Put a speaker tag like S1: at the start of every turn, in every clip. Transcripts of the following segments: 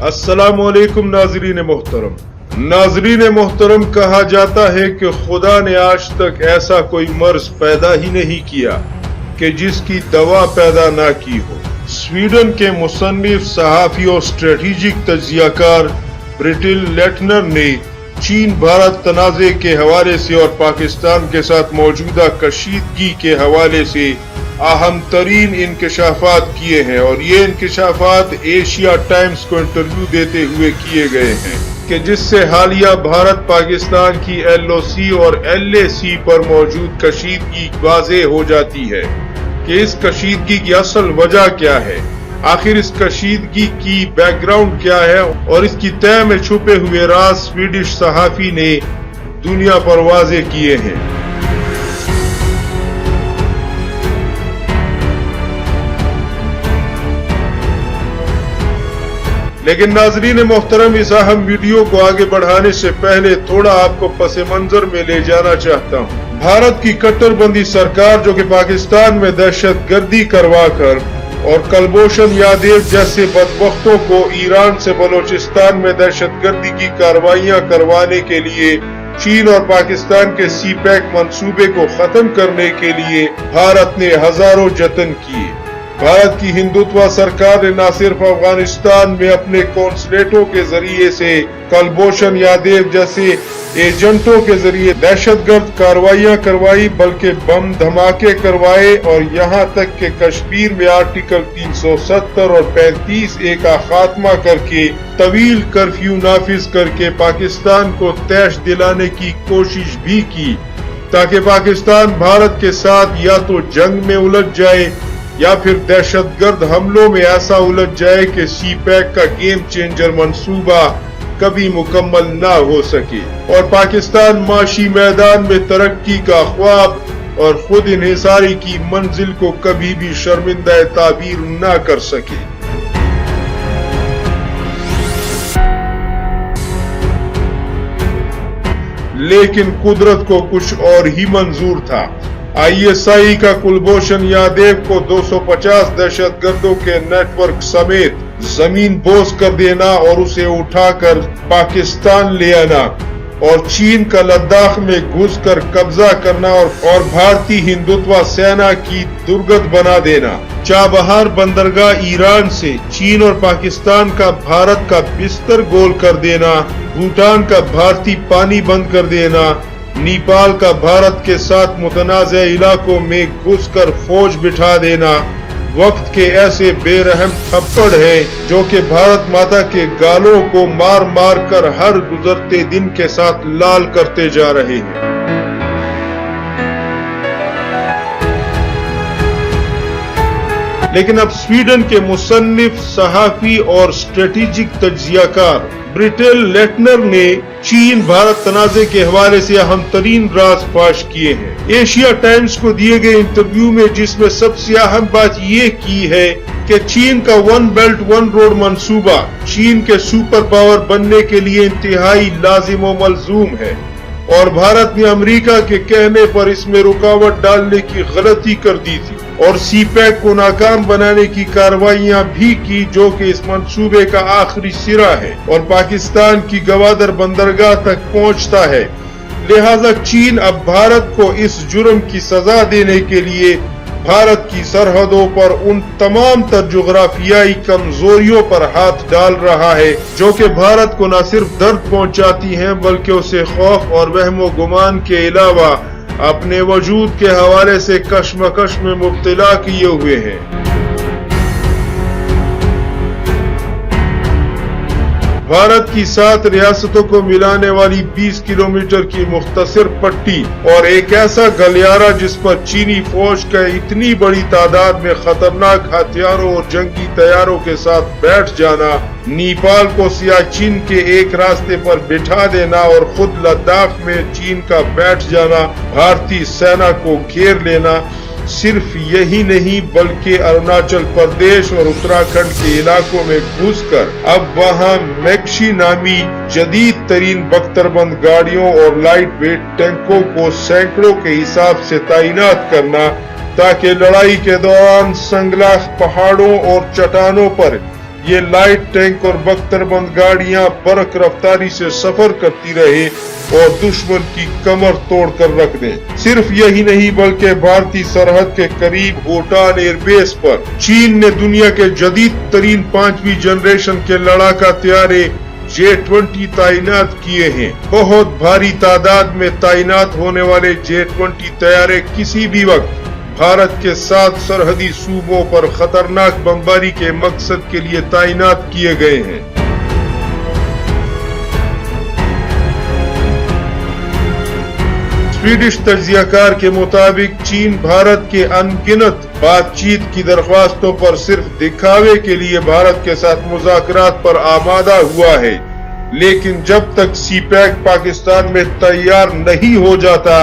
S1: السلام علیکم ناظرین محترم. ناظرین محترم، کہا جاتا ہے کہ خدا نے آج تک ایسا کوئی مرض پیدا ہی نہیں کیا کہ جس کی دوا پیدا نہ کی ہو. سویڈن کے مصنف، صحافی اور اسٹریٹجک تجزیہ کار برٹل لیٹنر نے چین بھارت تنازع کے حوالے سے اور پاکستان کے ساتھ موجودہ کشیدگی کے حوالے سے اہم ترین انکشافات کیے ہیں، اور یہ انکشافات ایشیا ٹائمز کو انٹرویو دیتے ہوئے کیے گئے ہیں کہ جس سے حالیہ بھارت پاکستان کی LOC اور LAC پر موجود کشیدگی واضح ہو جاتی ہے کہ اس کشیدگی کی اصل وجہ کیا ہے، آخر اس کشیدگی کی بیک گراؤنڈ کیا ہے، اور اس کی تہ میں چھپے ہوئے راز سویڈش صحافی نے دنیا پر واضح کیے ہیں. لیکن ناظرین محترم، اس اہم ویڈیو کو آگے بڑھانے سے پہلے تھوڑا آپ کو پس منظر میں لے جانا چاہتا ہوں. بھارت کی کٹر بندی سرکار جو کہ پاکستان میں دہشت گردی کروا کر اور کلبھوشن یادیو جیسے بدبختوں کو ایران سے بلوچستان میں دہشت گردی کی کارروائیاں کروانے کے لیے چین اور پاکستان کے سی پیک منصوبے کو ختم کرنے کے لیے بھارت نے ہزاروں جتن کیے. بھارت کی ہندوتوا سرکار نے نہ صرف افغانستان میں اپنے کونسلیٹوں کے ذریعے سے کلبھوشن یادیو جیسے ایجنٹوں کے ذریعے دہشت گرد کارروائیاں کروائی، بلکہ بم دھماکے کروائے، اور یہاں تک کہ کشمیر میں آرٹیکل 370 اور 35A کا خاتمہ کر کے طویل کرفیو نافذ کر کے پاکستان کو طیش دلانے کی کوشش بھی کی تاکہ پاکستان بھارت کے ساتھ یا تو جنگ میں الجھ جائے یا پھر دہشت گرد حملوں میں ایسا الجھ جائے کہ سی پیک کا گیم چینجر منصوبہ کبھی مکمل نہ ہو سکے اور پاکستان معاشی میدان میں ترقی کا خواب اور خود انحصاری کی منزل کو کبھی بھی شرمندہ تعبیر نہ کر سکے. لیکن قدرت کو کچھ اور ہی منظور تھا. ISI کا کلبھوشن یادیو کو 250 دہشت گردوں کے نیٹ ورک سمیت زمین بوس کر دینا اور اسے اٹھا کر پاکستان لے آنا، اور چین کا لداخ میں گھس کر قبضہ کرنا اور بھارتی ہندوتوا سینا کی درگت بنا دینا، چابہار بندرگاہ ایران سے چین اور پاکستان کا بھارت کا بستر گول کر دینا، بھوٹان کا بھارتی پانی بند کر دینا، نیپال کا بھارت کے ساتھ متنازع علاقوں میں گھس کر فوج بٹھا دینا، وقت کے ایسے بے رحم تھپڑ ہیں جو کہ بھارت ماتا کے گالوں کو مار مار کر ہر گزرتے دن کے ساتھ لال کرتے جا رہے ہیں. لیکن اب سویڈن کے مصنف، صحافی اور اسٹریٹجک تجزیہ کار برٹل لیٹنر نے چین بھارت تنازع کے حوالے سے اہم ترین راز فاش کیے ہیں. ایشیا ٹائمز کو دیے گئے انٹرویو میں جس میں سب سے اہم بات یہ کی ہے کہ چین کا ون بیلٹ ون روڈ منصوبہ چین کے سپر پاور بننے کے لیے انتہائی لازم و ملزوم ہے، اور بھارت نے امریکہ کے کہنے پر اس میں رکاوٹ ڈالنے کی غلطی کر دی تھی اور سی پیک کو ناکام بنانے کی کارروائیاں بھی کی جو کہ اس منصوبے کا آخری سرا ہے اور پاکستان کی گوادر بندرگاہ تک پہنچتا ہے. لہذا چین اب بھارت کو اس جرم کی سزا دینے کے لیے بھارت کی سرحدوں پر ان تمام تر جغرافیائی کمزوریوں پر ہاتھ ڈال رہا ہے جو کہ بھارت کو نہ صرف درد پہنچاتی ہیں بلکہ اسے خوف اور وہم و گمان کے علاوہ اپنے وجود کے حوالے سے کشمکش میں مبتلا کیے ہوئے ہیں. بھارت کی 7 ریاستوں کو ملانے والی 20 کلومیٹر کی مختصر پٹی اور ایک ایسا گلیارہ جس پر چینی فوج کا اتنی بڑی تعداد میں خطرناک ہتھیاروں اور جنگی طیاروں کے ساتھ بیٹھ جانا، نیپال کو سیاچن کے ایک راستے پر بٹھا دینا اور خود لداخ میں چین کا بیٹھ جانا، بھارتی سینا کو گھیر لینا، صرف یہی نہیں بلکہ اروناچل پردیش اور اتراکھنڈ کے علاقوں میں گھس کر اب وہاں میکشی نامی جدید ترین بختربند گاڑیوں اور لائٹ ویٹ ٹینکوں کو سینکڑوں کے حساب سے تعینات کرنا تاکہ لڑائی کے دوران سنگلاخ پہاڑوں اور چٹانوں پر یہ لائٹ ٹینک اور بختربند گاڑیاں برق رفتاری سے سفر کرتی رہے اور دشمن کی کمر توڑ کر رکھ دیں۔ صرف یہی نہیں بلکہ بھارتی سرحد کے قریب بھوٹان ایئر بیس پر چین نے دنیا کے جدید ترین 5ویں جنریشن کے لڑاکا طیارے J-20 تعینات کیے ہیں۔ بہت بھاری تعداد میں تعینات ہونے والے J-20 طیارے کسی بھی وقت بھارت کے 7 سرحدی صوبوں پر خطرناک بمباری کے مقصد کے لیے تعینات کیے گئے ہیں۔ سویڈش تجزیہ کار کے مطابق چین بھارت کے ان گنت بات چیت کی درخواستوں پر صرف دکھاوے کے لیے بھارت کے ساتھ مذاکرات پر آمادہ ہوا ہے، لیکن جب تک سی پیک پاکستان میں تیار نہیں ہو جاتا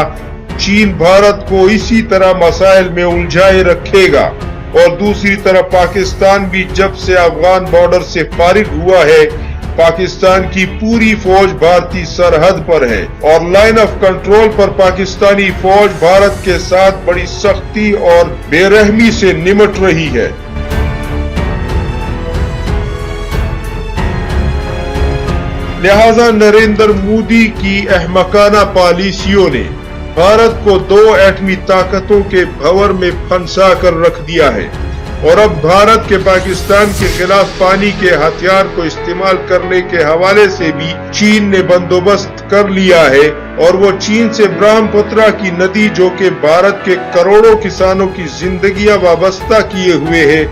S1: چین بھارت کو اسی طرح مسائل میں الجھائے رکھے گا۔ اور دوسری طرف پاکستان بھی جب سے افغان بارڈر سے فارغ ہوا ہے پاکستان کی پوری فوج بھارتی سرحد پر ہے اور لائن آف کنٹرول پر پاکستانی فوج بھارت کے ساتھ بڑی سختی اور بے رحمی سے نمٹ رہی ہے۔ لہذا نریندر مودی کی احمقانہ پالیسیوں نے بھارت کو 2 ایٹمی طاقتوں کے بھنور میں پھنسا کر رکھ دیا ہے اور اب بھارت کے پاکستان کے خلاف پانی کے ہتھیار کو استعمال کرنے کے حوالے سے بھی چین نے بندوبست کر لیا ہے اور وہ چین سے برہم پترا کی ندی جو کہ بھارت کے کروڑوں کسانوں کی زندگیاں وابستہ کیے ہوئے ہے،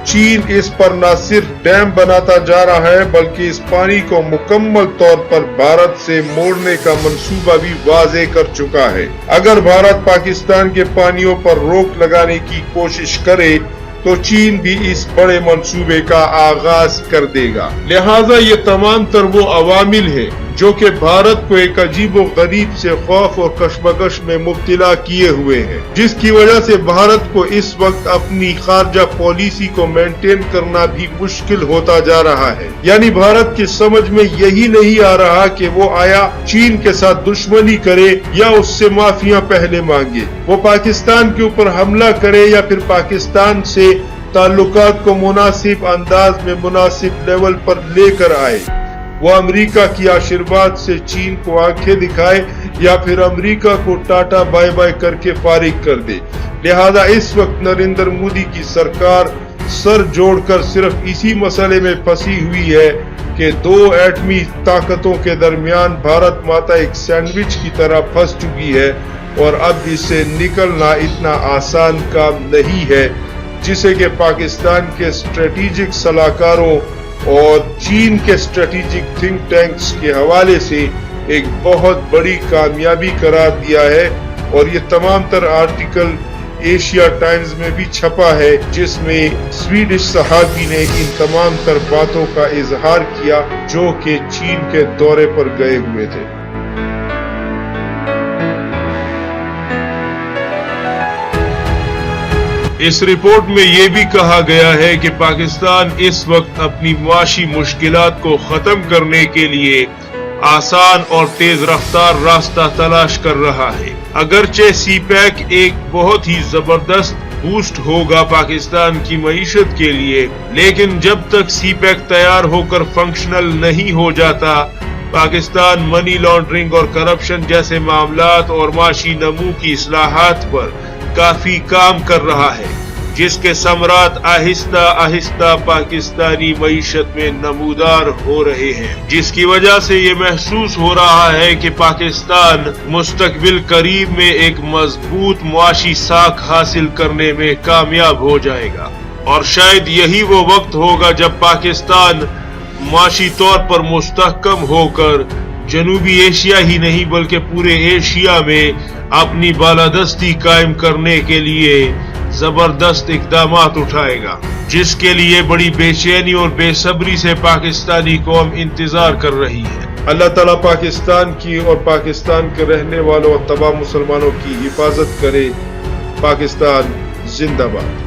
S1: چین اس پر نہ صرف ڈیم بناتا جا رہا ہے بلکہ اس پانی کو مکمل طور پر بھارت سے موڑنے کا منصوبہ بھی واضح کر چکا ہے۔ اگر بھارت پاکستان کے پانیوں پر روک لگانے کی کوشش کرے تو چین بھی اس بڑے منصوبے کا آغاز کر دے گا۔ لہٰذا یہ تمام تر وہ عوامل ہیں جو کہ بھارت کو ایک عجیب و غریب سے خوف اور کشمکش میں مبتلا کیے ہوئے ہیں، جس کی وجہ سے بھارت کو اس وقت اپنی خارجہ پالیسی کو مینٹین کرنا بھی مشکل ہوتا جا رہا ہے۔ یعنی بھارت کی سمجھ میں یہی نہیں آ رہا کہ وہ آیا چین کے ساتھ دشمنی کرے یا اس سے معافیاں پہلے مانگے، وہ پاکستان کے اوپر حملہ کرے یا پھر پاکستان سے تعلقات کو مناسب انداز میں مناسب لیول پر لے کر آئے، وہ امریکہ کی آشیرواد سے چین کو آنکھیں دکھائے یا پھر امریکہ کو ٹاٹا بائے بائے کر کے فارغ کر دے۔ لہذا اس وقت نریندر مودی کی سرکار سر جوڑ کر صرف اسی مسئلے میں پھنسی ہوئی ہے کہ 2 ایٹمی طاقتوں کے درمیان بھارت ماتا ایک سینڈوچ کی طرح پھنس چکی ہے اور اب اس سے نکلنا اتنا آسان کام نہیں ہے، جسے کہ پاکستان کے اسٹریٹجک صلاحکاروں اور چین کے اسٹریٹجک تھنک ٹینکس کے حوالے سے ایک بہت بڑی کامیابی قرار دیا ہے۔ اور یہ تمام تر آرٹیکل ایشیا ٹائمز میں بھی چھپا ہے جس میں سویڈش صحافی نے ان تمام تر باتوں کا اظہار کیا جو کہ چین کے دورے پر گئے ہوئے تھے۔ اس رپورٹ میں یہ بھی کہا گیا ہے کہ پاکستان اس وقت اپنی معاشی مشکلات کو ختم کرنے کے لیے آسان اور تیز رفتار راستہ تلاش کر رہا ہے۔ اگرچہ سی پیک ایک بہت ہی زبردست بوسٹ ہوگا پاکستان کی معیشت کے لیے، لیکن جب تک سی پیک تیار ہو کر فنکشنل نہیں ہو جاتا پاکستان منی لانڈرنگ اور کرپشن جیسے معاملات اور معاشی نمو کی اصلاحات پر کافی کام کر رہا ہے، جس کے ثمرات آہستہ آہستہ پاکستانی معیشت میں نمودار ہو رہے ہیں، جس کی وجہ سے یہ محسوس ہو رہا ہے کہ پاکستان مستقبل قریب میں ایک مضبوط معاشی ساکھ حاصل کرنے میں کامیاب ہو جائے گا۔ اور شاید یہی وہ وقت ہوگا جب پاکستان معاشی طور پر مستحکم ہو کر جنوبی ایشیا ہی نہیں بلکہ پورے ایشیا میں اپنی بالادستی قائم کرنے کے لیے زبردست اقدامات اٹھائے گا، جس کے لیے بڑی بے چینی اور بے صبری سے پاکستانی قوم انتظار کر رہی ہے۔ اللہ تعالیٰ پاکستان کی اور پاکستان کے رہنے والوں اور تمام مسلمانوں کی حفاظت کرے۔ پاکستان زندہ باد۔